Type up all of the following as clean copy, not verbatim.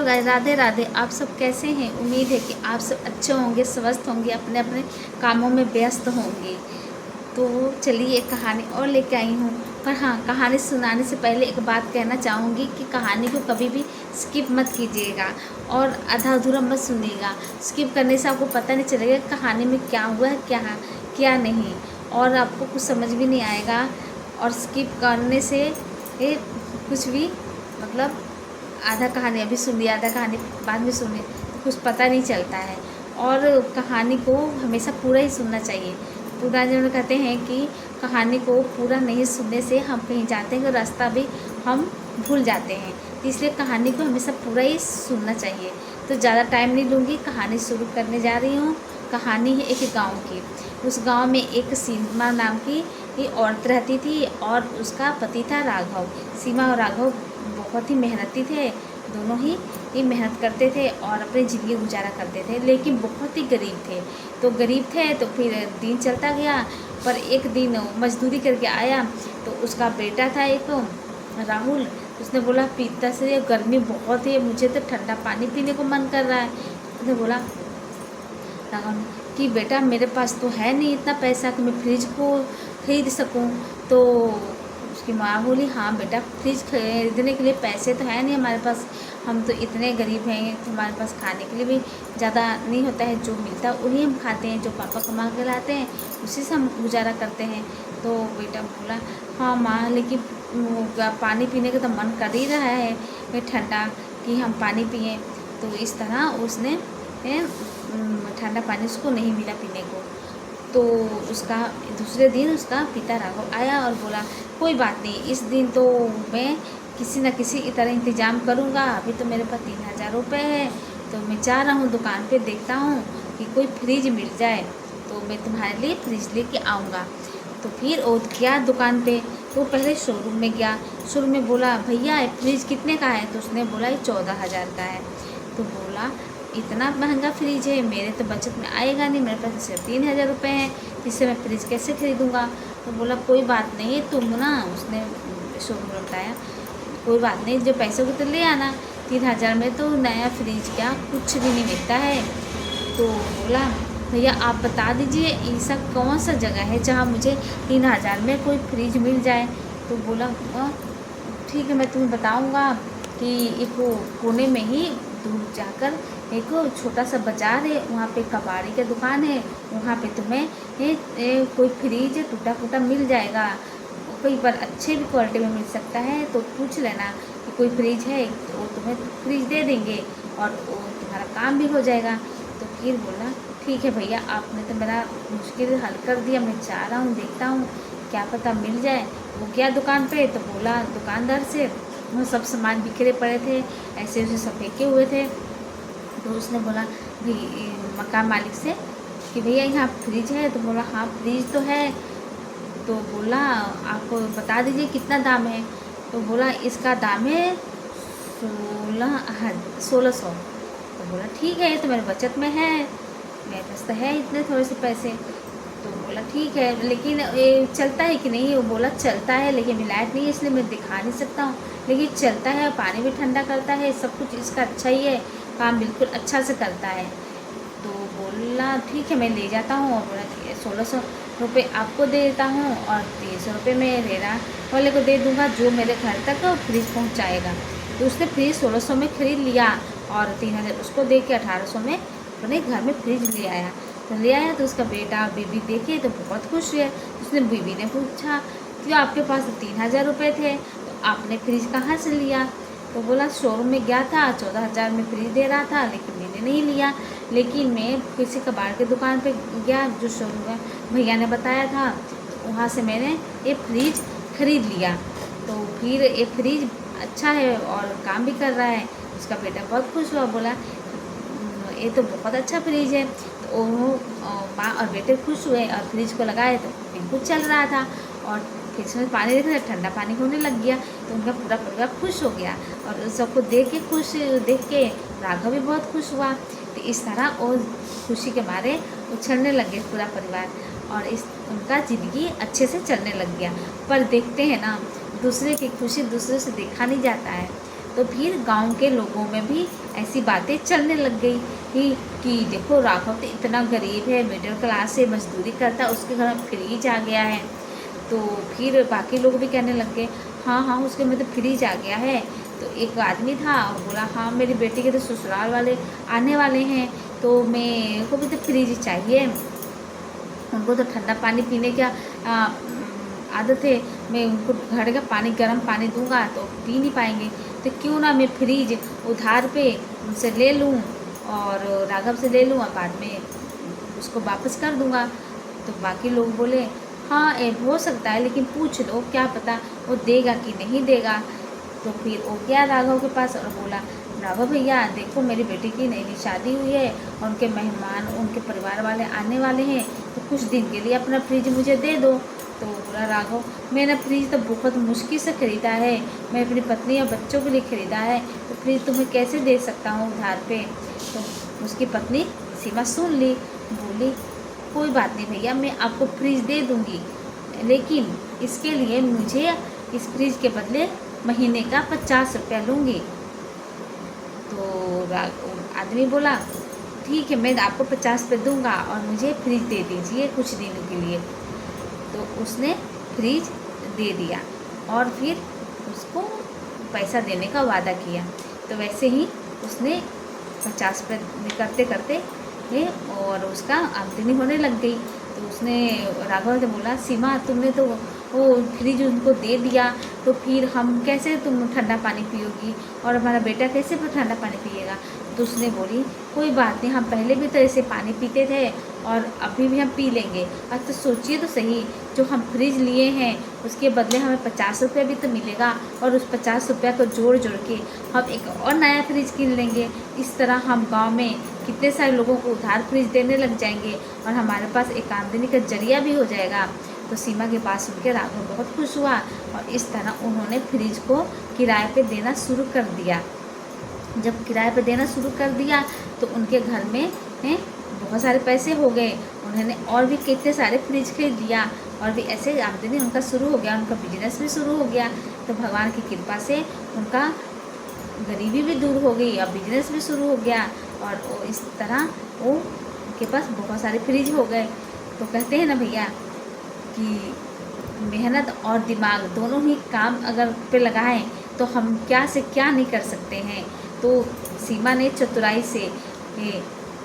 राधे राधे। आप सब कैसे हैं? उम्मीद है कि आप सब अच्छे होंगे, स्वस्थ होंगे, अपने अपने कामों में व्यस्त होंगे। तो चलिए एक कहानी और लेके आई हूँ। पर हाँ, कहानी सुनाने से पहले एक बात कहना चाहूँगी कि कहानी को कभी भी स्किप मत कीजिएगा और आधा अधूरा मत सुनिएगा। स्किप करने से आपको पता नहीं चलेगा कहानी में क्या हुआ है, क्या नहीं, और आपको कुछ समझ भी नहीं आएगा। और स्किप करने से कुछ भी मतलब आधा कहानी अभी सुन लिया, आधा कहानी बाद में सुने तो कुछ पता नहीं चलता है। और कहानी को हमेशा पूरा ही सुनना चाहिए। पूरा जो कहते हैं कि कहानी को पूरा नहीं सुनने से हम कहीं जाते हैं तो रास्ता भी हम भूल जाते हैं। तो इसलिए कहानी को हमेशा पूरा ही सुनना चाहिए। तो ज़्यादा टाइम नहीं लूँगी, कहानी शुरू करने जा रही हूँ। कहानी है एक गांव की। उस गांव में एक सीमा नाम की औरत रहती थी और उसका पति था राघव। सीमा और राघव बहुत ही मेहनती थे, दोनों ही मेहनत करते थे और अपनी ज़िंदगी गुजारा करते थे, लेकिन बहुत ही गरीब थे। तो गरीब थे तो फिर दिन चलता गया। पर एक दिन मजदूरी करके आया तो उसका बेटा था एक राहुल। उसने बोला पिता से गर्मी बहुत है, मुझे तो ठंडा पानी पीने को मन कर रहा है। उसने बोला राहुल कि बेटा मेरे पास तो है नहीं इतना पैसा कि मैं फ्रिज को खरीद सकूं। तो उसकी माँ बोली हाँ बेटा, फ्रिज खरीदने के लिए पैसे तो है नहीं हमारे पास, हम तो इतने गरीब हैं तो हमारे पास खाने के लिए भी ज़्यादा नहीं होता है, जो मिलता है वही हम खाते हैं, जो पापा कमा के लाते हैं उसी से हम गुजारा करते हैं। तो बेटा बोला हाँ माँ, लेकिन पानी पीने का तो मन कर ही रहा है ठंडा, कि हम पानी पिएँ। तो इस तरह उसने ठंडा पानी उसको नहीं मिला पीने को। तो उसका दूसरे दिन उसका पिता राघव आया और बोला कोई बात नहीं, इस दिन तो मैं किसी न किसी तरह इंतज़ाम करूँगा। अभी तो मेरे पास 3000 रुपये है, तो मैं जा रहा हूँ दुकान पे, देखता हूँ कि कोई फ्रिज मिल जाए तो मैं तुम्हारे लिए फ्रिज लेके आऊँगा। तो फिर वो गया दुकान पे। तो पहले शोरूम में गया। शोरूम में बोला भैया फ्रिज कितने का है? तो उसने बोला ये 14,000 का है। तो बोला इतना महंगा फ्रिज है, मेरे तो बचत में आएगा नहीं, मेरे पास सिर्फ 3000 रुपये हैं, इससे मैं फ्रिज कैसे खरीदूँगा? तो बोला कोई बात नहीं, तुम ना, उसने शोरूम में बताया कोई बात नहीं, जो पैसों को तो ले आना, 3000 में तो नया फ्रिज क्या कुछ भी नहीं मिलता है। तो बोला भैया आप बता दीजिए ऐसा कौन सा जगह है जहाँ मुझे 3000 में कोई फ्रिज मिल जाए। तो बोला ठीक है मैं तुम्हें बताऊँगा कि एक कोने में ही दूर जाकर एक छोटा सा बाज़ार है, वहाँ पे कबाड़ी की दुकान है, वहाँ पे तुम्हें कोई फ्रिज टूटा फूटा मिल जाएगा, कहीं पर अच्छे भी क्वालिटी में मिल सकता है। तो पूछ लेना कि कोई फ्रिज है तो वो तुम्हें फ्रिज दे देंगे और वो तुम्हारा काम भी हो जाएगा। तो फिर बोला ठीक है भैया, आपने तो मेरा मुश्किल हल कर दिया, मैं जा रहा हूँ, देखता हूँ क्या पता मिल जाए। वो गया दुकान पे तो बोला दुकानदार से, वो सब सामान बिखरे पड़े थे, ऐसे वैसे सब फेंके हुए थे। तो उसने बोला मकान मालिक से कि भैया यहाँ फ्रिज है? तो बोला हाँ फ्रिज तो है। तो बोला आप बता दीजिए कितना दाम है? तो बोला इसका दाम है 1600। तो बोला ठीक है, ये तो मेरे बचत में है, मेरे पास तो है इतने थोड़े से पैसे। तो बोला ठीक है, लेकिन ये चलता है कि नहीं? वो बोला चलता है, लेकिन लाइट नहीं है इसलिए मैं दिखा नहीं सकता हूँ, लेकिन चलता है, पानी भी ठंडा करता है, सब कुछ इसका अच्छा ही है, काम बिल्कुल अच्छा से करता है। तो बोला ठीक है मैं ले जाता हूँ, और बोला 1600 रुपये आपको दे देता हूँ और 300 रुपये मैं रेरा वाले को दे दूँगा जो मेरे घर तक फ्रिज पहुँचाएगा। तो उसने फ्रिज 1600 में ख़रीद लिया और 3000 उसको दे के 1800 में अपने घर में फ्रिज ले आया। तो ले आया तो उसका बेटा बीवी देखे तो बहुत खुश हुए। उसने बीवी ने पूछा कि आपके पास तो 3000 रुपये थे, तो आपने फ्रिज कहाँ से लिया? तो बोला शोरूम में गया था, 14,000 में फ्रिज दे रहा था, लेकिन मैंने नहीं लिया, लेकिन मैं किसी कबाड़ की दुकान पे गया जो शोरूम में भैया ने बताया था, तो वहाँ से मैंने ये फ्रिज खरीद लिया। तो फिर ये फ्रिज अच्छा है और काम भी कर रहा है। उसका बेटा बहुत खुश हुआ, बोला ये तो बहुत अच्छा फ्रिज है। तो माँ और बेटे खुश हुए और फ्रिज को लगाए तो बिल्कुल चल रहा था और फ्रिज में पानी देख रहे, ठंडा पानी होने लग गया। तो उनका पूरा परिवार खुश हो गया और सबको देख के राघव भी बहुत खुश हुआ। तो इस तरह वो खुशी के मारे उछलने लगे पूरा परिवार और उनका ज़िंदगी अच्छे से चलने लग गया। पर देखते हैं ना, दूसरे की खुशी दूसरे से देखा नहीं जाता है। तो फिर गांव के लोगों में भी ऐसी बातें चलने लग गई कि देखो राघव तो इतना गरीब है, मिडिल क्लास से मजदूरी करता है, उसके घर में फ्रिज आ गया है। तो फिर बाकी लोग भी कहने लग गए हाँ हाँ उसके में तो फ्रिज आ गया है। तो एक आदमी था और बोला हाँ मेरी बेटी के तो ससुराल वाले आने वाले हैं, तो मेरे को भी तो फ्रिज चाहिए, उनको तो ठंडा पानी पीने का आदत है, मैं उनको घर का पानी गर्म पानी दूंगा तो पी नहीं पाएंगे, तो क्यों ना मैं फ्रिज उधार पे उनसे ले लूँ और राघव से ले लूँ और बाद में उसको वापस कर दूंगा। तो बाकी लोग बोले हाँ ये हो सकता है, लेकिन पूछ लो क्या पता वो देगा कि नहीं देगा। तो फिर वो गया राघव के पास और बोला राघव भैया देखो मेरी बेटी की नई नई शादी हुई है और उनके मेहमान उनके परिवार वाले आने वाले हैं, तो कुछ दिन के लिए अपना फ्रिज मुझे दे दो। तो बोला राघव मैंने फ्रिज तो बहुत मुश्किल से ख़रीदा है, मैं अपनी पत्नी और बच्चों के लिए ख़रीदा है, तो फ्रिज तुम्हें कैसे दे सकता हूँ उधार पे। तो उसकी पत्नी सीमा सुन ली, बोली कोई बात नहीं भैया मैं आपको फ्रिज दे दूँगी, लेकिन इसके लिए मुझे इस फ्रिज के बदले महीने का 50 रुपया लूँगी। तो आदमी बोला ठीक है मैं आपको 50 रुपये दूँगा और मुझे फ्रिज दे दीजिए कुछ दिनों के लिए। तो उसने फ्रिज दे दिया और फिर उसको पैसा देने का वादा किया। तो वैसे ही उसने 50 रुपये करते करते और उसका आमदनी होने लग गई। तो उसने राघव से बोला सीमा तुमने तो वो फ्रिज उनको दे दिया, तो फिर हम कैसे तुम ठंडा पानी पियोगी और हमारा बेटा कैसे ठंडा पानी पिएगा। तो उसने बोली कोई बात नहीं, हम पहले भी तो ऐसे पानी पीते थे और अभी भी हम पी लेंगे। अब तो सोचिए तो सही, जो हम फ्रिज लिए हैं उसके बदले हमें 50 रुपया भी तो मिलेगा और उस 50 रुपया को जोड़ जोड़ के हम एक और नया फ्रिज किन लेंगे। इस तरह हम गांव में कितने सारे लोगों को उधार फ्रिज देने लग जाएंगे और हमारे पास एक आमदनी का जरिया भी हो जाएगा। तो सीमा के पास सुन के राघव बहुत खुश हुआ और इस तरह उन्होंने फ्रिज को किराए पे देना शुरू कर दिया। जब किराए पे देना शुरू कर दिया तो उनके घर में बहुत सारे पैसे हो गए, उन्होंने और भी कितने सारे फ्रिज खरीद लिया और भी ऐसे आमदनी उनका शुरू हो गया, उनका बिजनेस भी शुरू हो गया। तो भगवान की कृपा से उनका गरीबी भी दूर हो गई और बिजनेस भी शुरू हो गया और वो इस तरह वो उनके पास बहुत सारे फ्रिज हो गए। तो कहते हैं ना भैया कि मेहनत और दिमाग दोनों ही काम अगर पे लगाएं तो हम क्या से क्या नहीं कर सकते हैं। तो सीमा ने चतुराई से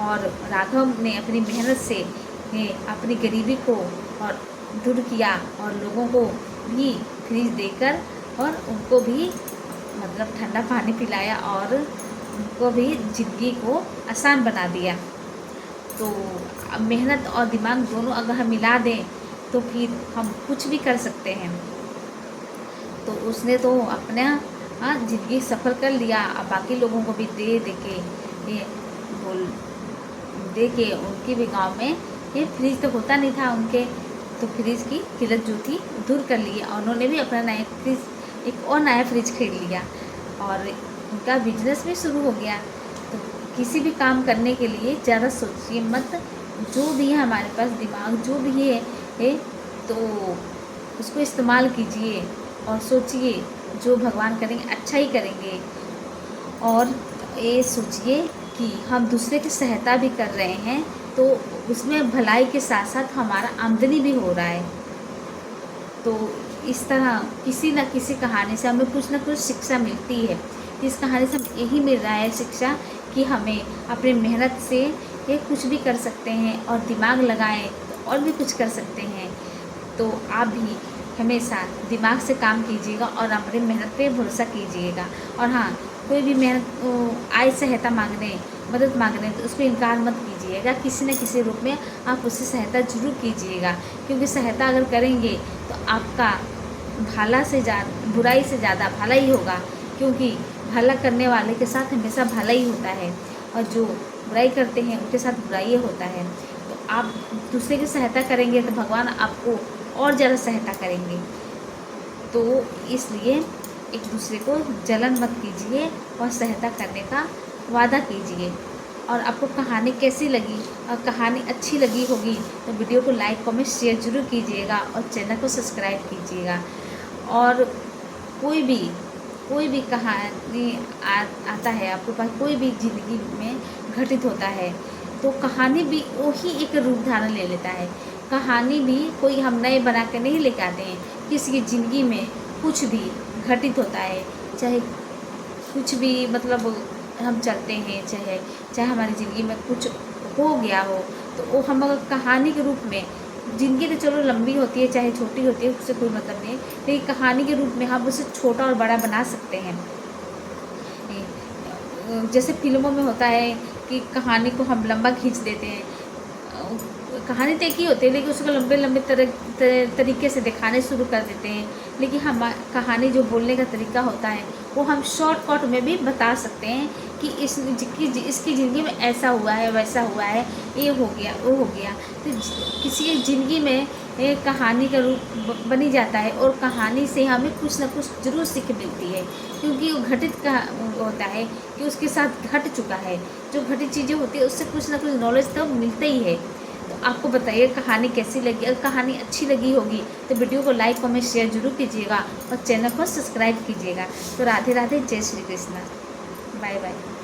और राघव ने अपनी मेहनत से अपनी गरीबी को और दूर किया और लोगों को भी फ्रिज देकर और उनको भी मतलब ठंडा पानी पिलाया और उनको भी ज़िंदगी को आसान बना दिया। तो मेहनत और दिमाग दोनों अगर हम मिला दें तो फिर हम कुछ भी कर सकते हैं। तो उसने तो अपना ज़िंदगी सफ़र कर लिया और बाकी लोगों को भी दे के उनके भी गांव में ये फ्रिज तो होता नहीं था उनके, तो फ्रिज की किल्लत जो थी दूर कर ली और उन्होंने भी अपना नया फ्रिज एक और नया फ्रिज खरीद लिया और उनका बिजनेस भी शुरू हो गया। तो किसी भी काम करने के लिए ज़्यादा सोचिए मत, जो भी है हमारे पास दिमाग जो भी है तो उसको इस्तेमाल कीजिए और सोचिए जो भगवान करेंगे अच्छा ही करेंगे। और ये सोचिए कि हम दूसरे की सहायता भी कर रहे हैं तो उसमें भलाई के साथ साथ हमारा आमदनी भी हो रहा है। तो इस तरह किसी न किसी कहानी से हमें कुछ न कुछ शिक्षा मिलती है। इस कहानी से हमें यही मिल रहा है शिक्षा कि हमें अपनी मेहनत से ये कुछ भी कर सकते हैं और दिमाग लगाएं तो और भी कुछ कर सकते हैं। तो आप भी हमेशा दिमाग से काम कीजिएगा और अपनी मेहनत पे भरोसा कीजिएगा। और हाँ, कोई भी मेहनत आय सहायता मांगने मदद मांगने तो उसको इनकार मत कीजिएगा, किसी न किसी रूप में आप उससे सहायता जरूर कीजिएगा, क्योंकि सहायता अगर करेंगे तो आपका भला से ज़्यादा बुराई से ज़्यादा भला ही होगा, क्योंकि भला करने वाले के साथ हमेशा भला ही होता है और जो बुराई करते हैं उनके साथ बुराई होता है। तो आप दूसरे की सहायता करेंगे तो भगवान आपको और ज़्यादा सहायता करेंगे। तो इसलिए एक दूसरे को जलन मत कीजिए और सहायता करने का वादा कीजिए। और आपको कहानी कैसी लगी और कहानी अच्छी लगी होगी तो वीडियो को लाइक कमेंट शेयर जरूर कीजिएगा और चैनल को सब्सक्राइब कीजिएगा। और कोई भी कोई भी कहानी आता है आपके पास, कोई भी ज़िंदगी में घटित होता है तो कहानी भी वही एक रूप धारण ले लेता है। कहानी भी कोई हम नए बना के नहीं लेके आते हैं। किसी की ज़िंदगी में कुछ भी घटित होता है, चाहे कुछ भी मतलब हम चलते हैं, चाहे हमारी ज़िंदगी में कुछ हो गया हो, तो वो हम अगर कहानी के रूप में, ज़िंदगी तो चलो लंबी होती है चाहे छोटी होती है, उससे कोई मतलब नहीं, लेकिन कहानी के रूप में हम उसे छोटा और बड़ा बना सकते हैं। जैसे फिल्मों में होता है कि कहानी को हम लंबा खींच देते हैं। कहानी तो एक ही होती है लेकिन उसको लंबे लंबे तरीके से दिखाने शुरू कर देते हैं। लेकिन हम कहानी जो बोलने का तरीका होता है वो हम शॉर्टकट में भी बता सकते हैं कि इसकी ज़िंदगी में ऐसा हुआ है, वैसा हुआ है, ये हो गया, वो हो गया। तो किसी की ज़िंदगी में एक कहानी का रूप बनी जाता है और कहानी से हमें कुछ ना कुछ ज़रूर सीख मिलती है, क्योंकि वो घटित का होता है कि उसके साथ घट चुका है। जो घटित चीज़ें होती है उससे कुछ ना कुछ नॉलेज तो मिलता ही है। तो आपको बताइए कहानी कैसी लगी। अगर कहानी अच्छी लगी होगी तो वीडियो को लाइक कमेंट शेयर जरूर कीजिएगा और चैनल को सब्सक्राइब कीजिएगा। तो राधे राधे, जय श्री कृष्णा, बाय बाय।